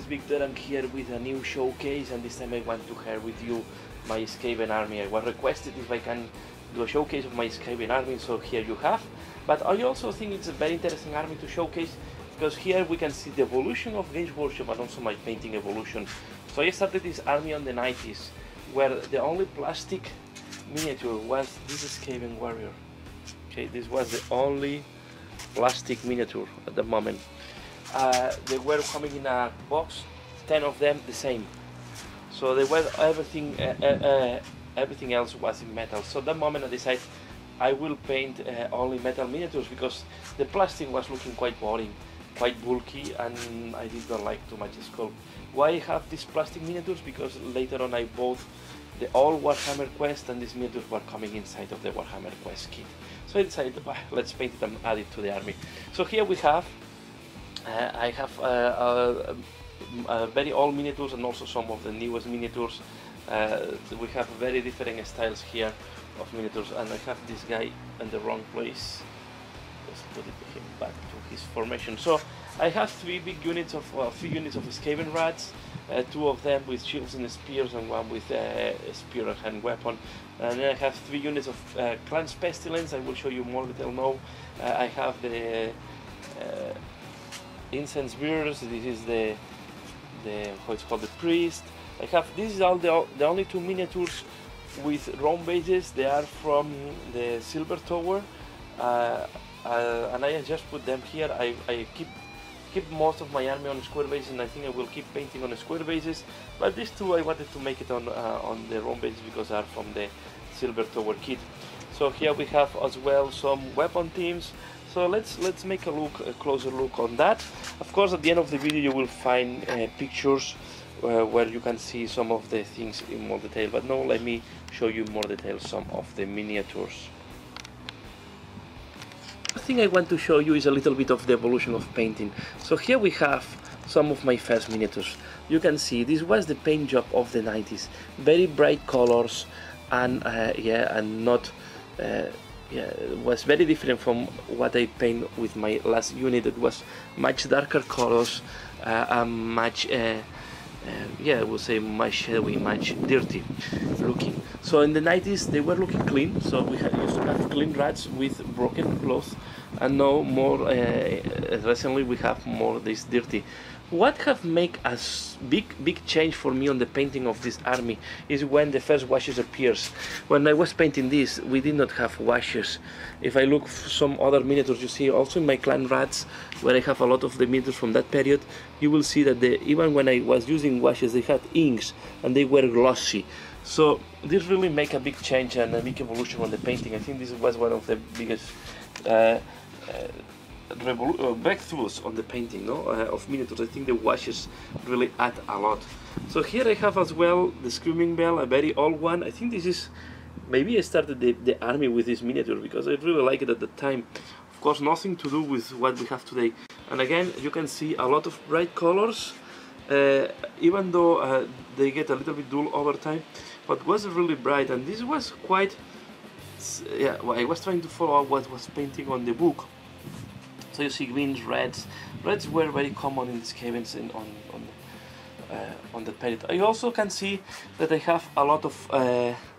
Victor, and here with a new showcase, and this time I want to share with you my Skaven army. I was requested if I can do a showcase of my Skaven army, so here you have. But I also think it's a very interesting army to showcase, because here we can see the evolution of Games Workshop and also my painting evolution. So I started this army on the 90s, where the only plastic miniature was this Skaven warrior. Okay, this was the only plastic miniature at the moment. They were coming in a box, 10 of them the same. So they were everything else was in metal. So at that moment I decided I will paint only metal miniatures, because the plastic was looking quite boring, quite bulky, and I did not like too much sculpt. Why I have these plastic miniatures? Because later on I bought the old Warhammer Quest, and these miniatures were coming inside of the Warhammer Quest kit. So I decided, let's paint it and add it to the army. So here we have, I have very old miniatures and also some of the newest miniatures. We have very different styles here of miniatures, and I have this guy in the wrong place. Let's put him back to his formation. So I have three units of Skaven rats, two of them with shields and spears, and one with a spear and hand weapon. And then I have 3 units of Clan's Pestilence. I will show you more detail now. I have the incense bearers. This is the how it's called, the priest. I have, this is all the only 2 miniatures with round bases. They are from the Silver Tower, and I just put them here. I keep most of my army on square bases, and I think I will keep painting on square bases. But these 2 I wanted to make it on the round bases, because they are from the Silver Tower kit. So here we have as well some weapon teams. So let's make a closer look on that. Of course, at the end of the video you will find pictures where you can see some of the things in more detail. But now let me show you more detail some of the miniatures. The thing I want to show you is a little bit of the evolution of painting. So here we have some of my first miniatures. You can see this was the paint job of the 90s. Very bright colors, and it was very different from what I paint with my last unit. It was much darker colors, and much I would say much shadowy, much dirty looking. So in the 90s they were looking clean, so we used to have clean rats with broken clothes, and now more recently we have more this dirty. What have made a big change for me on the painting of this army is when the first washes appears. When I was painting this, we did not have washes. If I look some other miniatures, you see also in my clan rats, where I have a lot of the miniatures from that period, you will see that even when I was using washes, they had inks and they were glossy. So this really make a big change and a big evolution on the painting. I think this was one of the biggest breakthroughs on the painting of miniatures. I think the washes really add a lot. So here I have as well the Screaming Bell, a very old one. I think this is, maybe I started the army with this miniature because I really liked it at the time. Of course, nothing to do with what we have today. And again, you can see a lot of bright colors, even though they get a little bit dull over time, but was really bright. And this was quite, I was trying to follow what was painting on the book. So you see greens, reds. Reds were very common in the Skavens on the period. I also can see that I have a lot of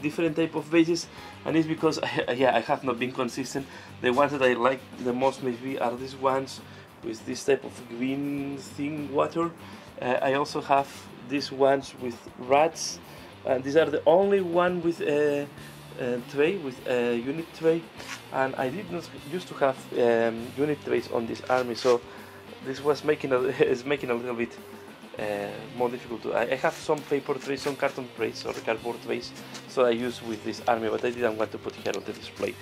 different type of bases, and it's because I have not been consistent. The ones that I like the most maybe are these ones with this type of green thin water. I also have these ones with rats, and these are the only one with tray, with unit tray, and I did not used to have unit trays on this army, so this was making a little bit more difficult. I have some paper trays, some carton trays or cardboard trays, so I use with this army, but I didn't want to put here on the display.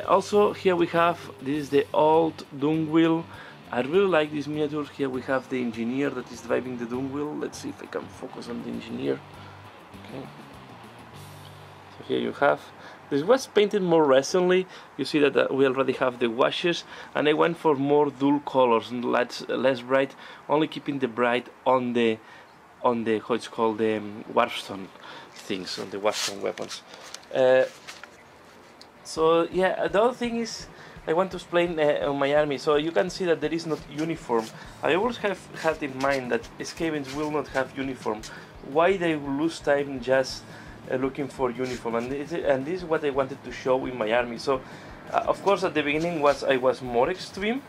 Also here we have, this is the old dung wheel. I really like this miniature. Here we have the engineer that is driving the dung wheel. Let's see if I can focus on the engineer. Okay. So here you have, this was painted more recently. You see that we already have the washes, and I went for more dull colors and less bright, only keeping the bright on the how it's called, the warpstone things, on the warpstone weapons. So yeah, the other thing is, I want to explain on my army. So you can see that there is not uniform. I always have had in mind that Skavens will not have uniform. Why they lose time just looking for uniform? And this is what I wanted to show in my army. So of course at the beginning I was more extreme.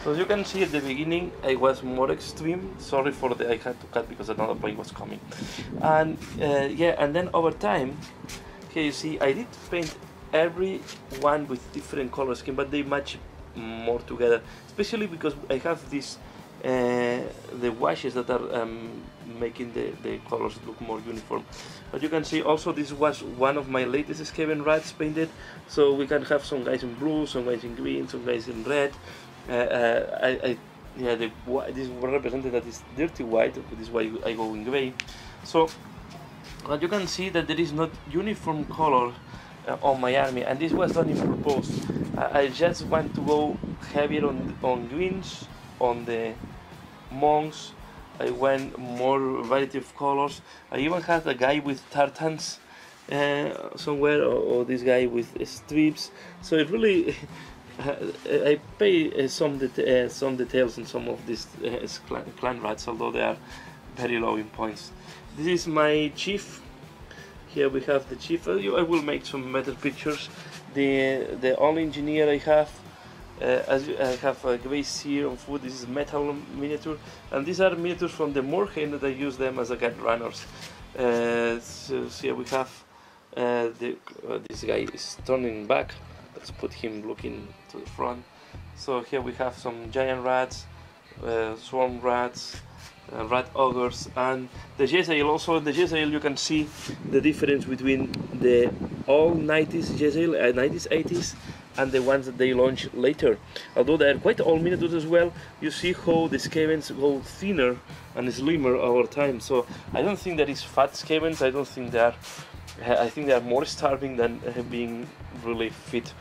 So as you can see at the beginning I was more extreme. Sorry for the, I had to cut because another plane was coming. And yeah, and then over time, here you see I did paint every one with different color scheme, but they match more together, especially because I have this the washes that are making the colors look more uniform. But you can see also this was one of my latest Skaven rats painted, so we can have some guys in blue, some guys in green, some guys in red. Yeah, this represented that is dirty white, this is why I go in gray. So but you can see that there is not uniform color on my army, and this was done in purpose. I just want to go heavier on greens, on the monks. I went more variety of colors. I even had a guy with tartans somewhere, or this guy with strips. So it really, I pay some details in some of these clan rats, although they are very low in points. This is my chief. Here we have the chief. I will make some better pictures. The only engineer I have, I have a grey sear on foot. This is metal miniature, and these are miniatures from the Moorhen that I use them as a guide runners. So here we have this guy is turning back. Let's put him looking to the front. So here we have some giant rats, swarm rats, rat ogres, and the Jezzail. Also in the Jezzail you can see the difference between the old 90s Jezzail, 90s, 80s, and the ones that they launched later. Although they are quite old miniatures as well, you see how the Skavens go thinner and slimmer over time. So I don't think there is fat Skavens. I don't think they are. I think they are more starving than being really fit.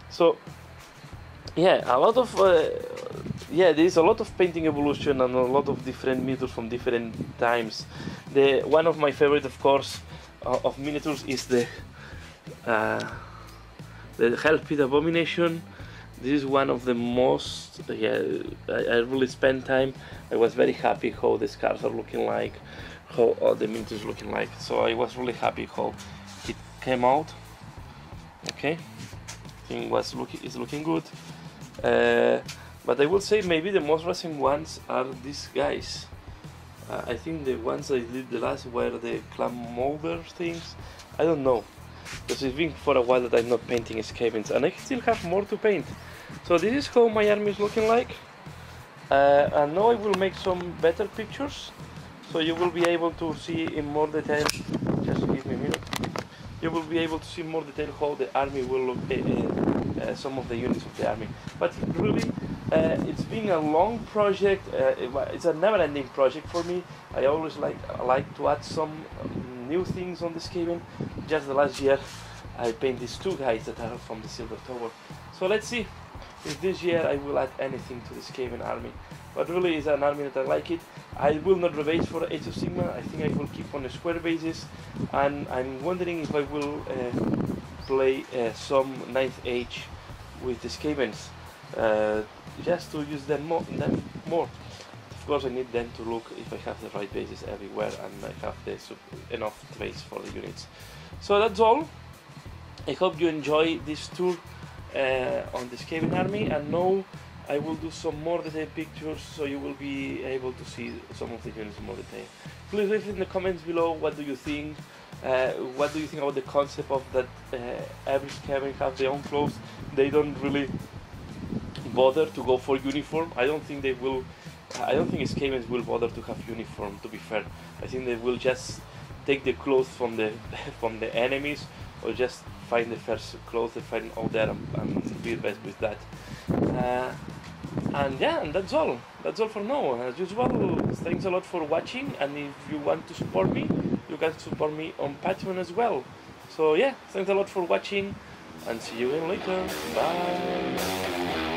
So yeah, a lot of yeah, there is a lot of painting evolution and a lot of different miniatures from different times. One of my favorite, of course, of miniatures is the Hell Pit Abomination. This is one of the most, yeah, I really spent time. I was very happy how the scars are looking like, how all the miniatures looking like. So I was really happy how it came out. Okay, thing is looking good. But I will say maybe the most recent ones are these guys. I think the ones I did the last were the clam molder things. I don't know, because it's been for a while that I'm not painting Skavens, and I still have more to paint. So this is how my army is looking like. And now I will make some better pictures, so you will be able to see in more detail. Just give me a minute. You will be able to see more detail how the army will look, some of the units of the army. But really, it's been a long project. It's a never-ending project for me. I always like to add some new things on the Skaven. Just the last year, I painted these two guys that are from the Silver Tower. So let's see if this year I will add anything to the Skaven army. But really, it's an army that I like it. I will not rebase for Age of Sigma. I think I will keep on a square basis, and I'm wondering if I will play some 9th Age with the Skavens, just to use them more. Of course, I need them to look if I have the right bases everywhere, and I have enough traits for the units. So that's all. I hope you enjoy this tour on the Skaven army, and now I will do some more detailed pictures, so you will be able to see some of the units in more detail. Please leave in the comments below what do you think. What do you think about the concept of that every Skaven have their own clothes? They don't really bother to go for uniform. I don't think they will. I don't think Skavens will bother to have uniform. To be fair, I think they will just take the clothes from the enemies, or just find the first clothes they find out there and be best with that. And yeah, and that's all. That's all for now. As usual, thanks a lot for watching, and if you want to support me, you can support me on Patreon as well. So yeah, thanks a lot for watching, and see you again later. Bye.